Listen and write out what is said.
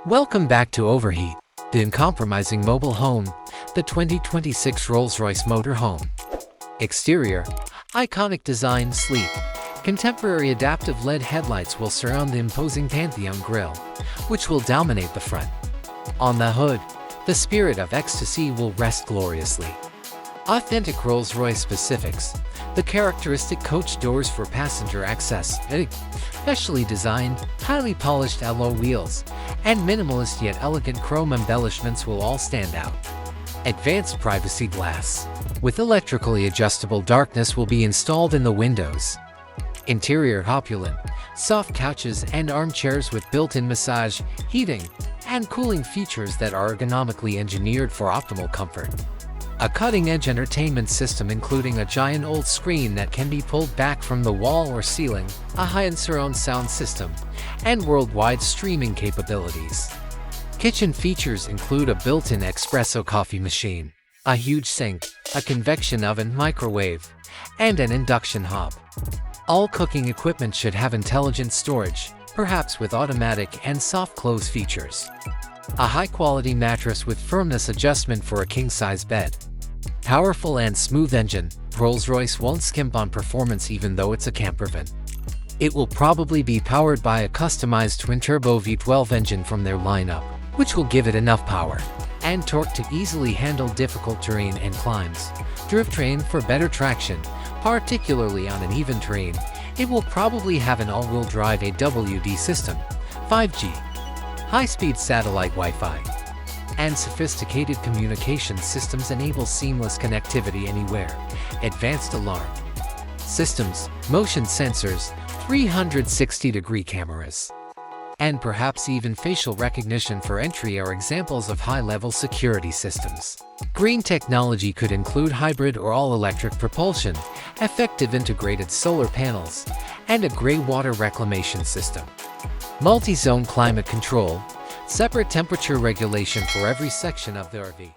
Welcome back to Overheat, the uncompromising mobile home, the 2026 Rolls Royce Motorhome. Exterior, iconic design, sleek. Contemporary adaptive LED headlights will surround the imposing Pantheon grille, which will dominate the front. On the hood, the spirit of ecstasy will rest gloriously. Authentic Rolls-Royce specifics, the characteristic coach doors for passenger access, specially designed, highly polished alloy wheels, and minimalist yet elegant chrome embellishments will all stand out. Advanced privacy glass, with electrically adjustable darkness will be installed in the windows. Interior opulent, soft couches and armchairs with built-in massage, heating, and cooling features that are ergonomically engineered for optimal comfort. A cutting-edge entertainment system including a giant old screen that can be pulled back from the wall or ceiling, a high-end surround sound system, and worldwide streaming capabilities. Kitchen features include a built-in espresso coffee machine, a huge sink, a convection oven microwave, and an induction hob. All cooking equipment should have intelligent storage, perhaps with automatic and soft close features. A high-quality mattress with firmness adjustment for a king-size bed. Powerful and smooth engine, Rolls-Royce won't skimp on performance even though it's a camper van. It will probably be powered by a customized twin-turbo V12 engine from their lineup, which will give it enough power and torque to easily handle difficult terrain and climbs. Drivetrain for better traction, particularly on an even terrain. It will probably have an all-wheel drive AWD system, 5G, high-speed satellite Wi-Fi, and sophisticated communication systems enable seamless connectivity anywhere. Advanced alarm systems, motion sensors, 360-degree cameras, and perhaps even facial recognition for entry are examples of high-level security systems. Green technology could include hybrid or all-electric propulsion, effective integrated solar panels, and a gray water reclamation system. Multi-zone climate control, separate temperature regulation for every section of the RV.